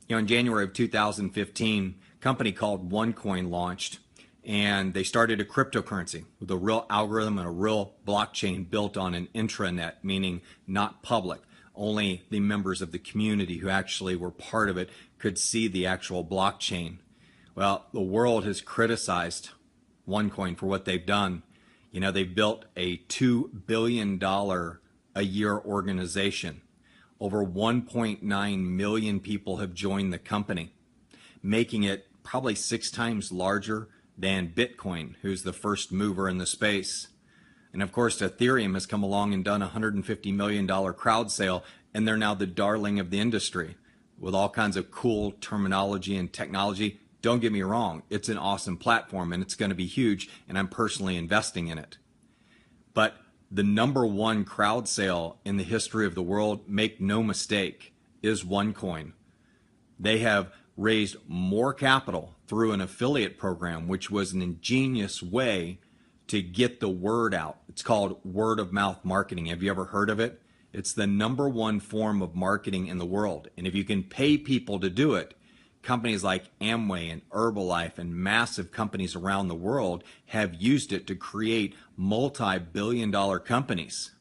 In January of 2015, a company called OneCoin launched, and they started a cryptocurrency with a real algorithm and a real blockchain built on an intranet, meaning not public. Only the members of the community who actually were part of it could see the actual blockchain. Well, the world has criticized OneCoin for what they've done. They've built a $2 billion a year organization. Over 1.9 million people have joined the company, making it probably 6 times larger than Bitcoin, who's the first mover in the space. And of course, Ethereum has come along and done a $150 million crowd sale, and they're now the darling of the industry with all kinds of cool terminology and technology. Don't get me wrong, it's an awesome platform and it's going to be huge, and I'm personally investing in it. But the number one crowd sale in the history of the world, make no mistake, is OneCoin. They have raised more capital through an affiliate program, which was an ingenious way to get the word out. It's called word of mouth marketing. Have you ever heard of it? It's the number one form of marketing in the world. And if you can pay people to do it, companies like Amway and Herbalife and massive companies around the world have used it to create multi-billion-dollar companies.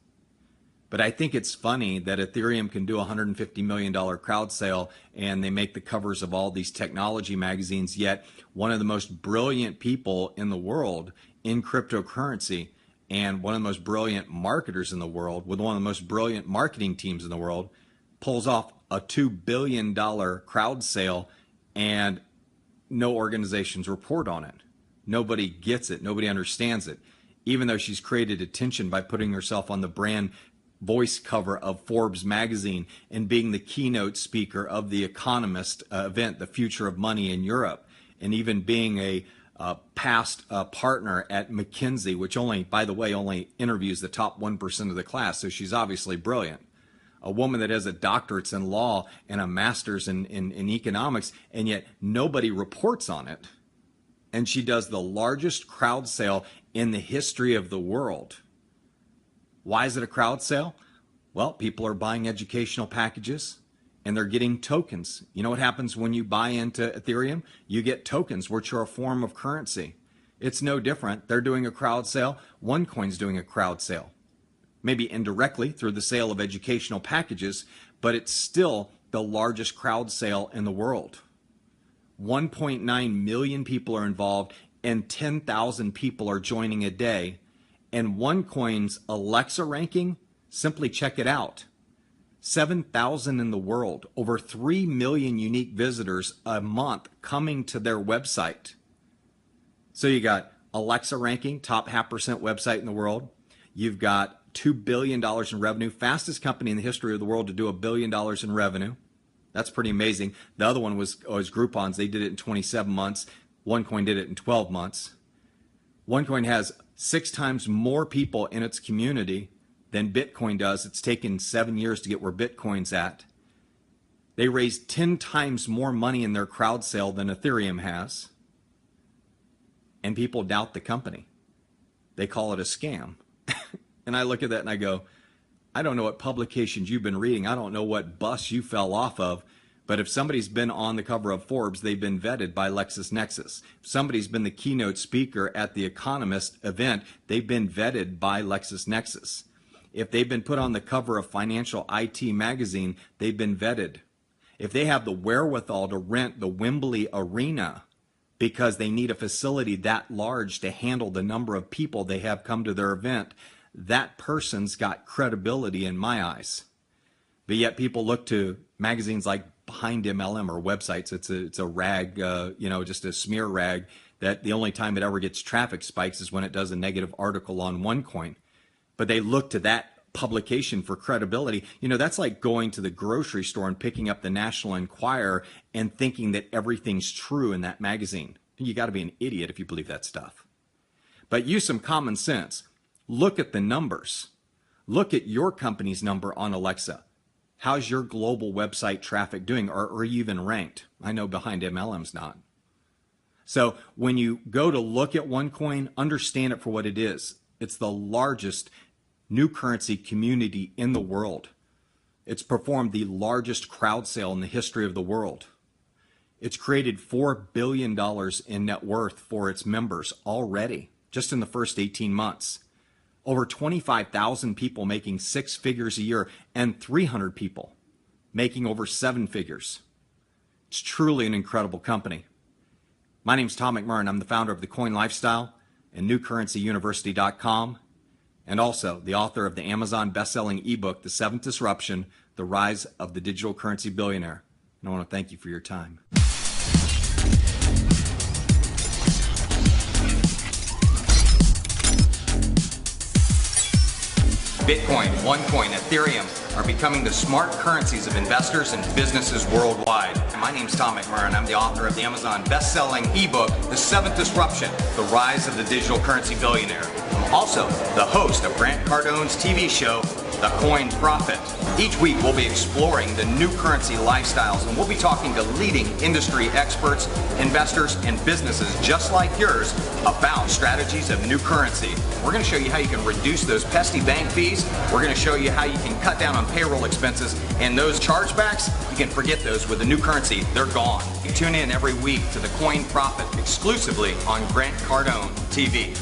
But I think it's funny that Ethereum can do a $150 million crowd sale and they make the covers of all these technology magazines, yet one of the most brilliant people in the world in cryptocurrency and one of the most brilliant marketers in the world with one of the most brilliant marketing teams in the world pulls off a $2 billion crowd sale, and no organizations report on it. Nobody gets it. Nobody understands it. Even though she's created attention by putting herself on the brand voice cover of Forbes magazine and being the keynote speaker of the Economist event, The Future of Money in Europe, and even being a past partner at McKinsey, which by the way, only interviews the top 1% of the class. So she's obviously brilliant. A woman that has a doctorate in law and a master's in economics, and yet nobody reports on it. And she does the largest crowd sale in the history of the world. Why is it a crowd sale? Well, people are buying educational packages and they're getting tokens. You know what happens when you buy into Ethereum? You get tokens, which are a form of currency. It's no different. They're doing a crowd sale. OneCoin's doing a crowd sale. Maybe indirectly through the sale of educational packages, but it's still the largest crowd sale in the world. 1.9 million people are involved and 10,000 people are joining a day. And OneCoin's Alexa ranking, simply check it out. 7,000 in the world, over 3 million unique visitors a month coming to their website. So you got Alexa ranking, top 0.5% website in the world. You've got $2 billion in revenue, fastest company in the history of the world to do $1 billion in revenue. That's pretty amazing. The other one was Groupon's. They did it in 27 months. OneCoin did it in 12 months. OneCoin has 6 times more people in its community than Bitcoin does. It's taken 7 years to get where Bitcoin's at. They raised 10 times more money in their crowd sale than Ethereum has. And people doubt the company. They call it a scam. And I look at that and I go, I don't know what publications you've been reading. I don't know what bus you fell off of. But if somebody's been on the cover of Forbes, they've been vetted by LexisNexis. If somebody's been the keynote speaker at the Economist event, they've been vetted by LexisNexis. If they've been put on the cover of Financial IT magazine, they've been vetted. If they have the wherewithal to rent the Wembley Arena because they need a facility that large to handle the number of people they have come to their event, that person's got credibility in my eyes. But yet people look to magazines like Behind MLM or websites. It's a rag, just a smear rag that the only time it ever gets traffic spikes is when it does a negative article on OneCoin. But they look to that publication for credibility. That's like going to the grocery store and picking up the National Enquirer and thinking that everything's true in that magazine. You got to be an idiot if you believe that stuff. But use some common sense. Look at the numbers. Look at your company's number on Alexa. How's your global website traffic doing? Or are you even ranked? I know Behind MLM's not. So when you go to look at OneCoin, understand it for what it is. It's the largest new currency community in the world. It's performed the largest crowd sale in the history of the world. It's created $4 billion in net worth for its members already, just in the first 18 months. Over 25,000 people making 6 figures a year and 300 people making over 7 figures. It's truly an incredible company. My name's Tom McMurrain. I'm the founder of the Coin Lifestyle and NewCurrencyUniversity.com, and also the author of the Amazon best-selling ebook, The Seventh Disruption, The Rise of the Digital Currency Billionaire. And I want to thank you for your time. Bitcoin, OneCoin, Ethereum are becoming the smart currencies of investors and businesses worldwide. My name's Tom McMurrain. I'm the author of the Amazon best-selling ebook, The Seventh Disruption, The Rise of the Digital Currency Billionaire. I'm also the host of Grant Cardone's TV show, The Coin Prophet. Each week we'll be exploring the new currency lifestyles, and we'll be talking to leading industry experts, investors, and businesses just like yours about strategies of new currency. We're going to show you how you can reduce those pesky bank fees. We're going to show you how you can cut down on payroll expenses, and those chargebacks, you can forget those. With the new currency, they're gone. You tune in every week to The Coin Prophet exclusively on Grant Cardone TV.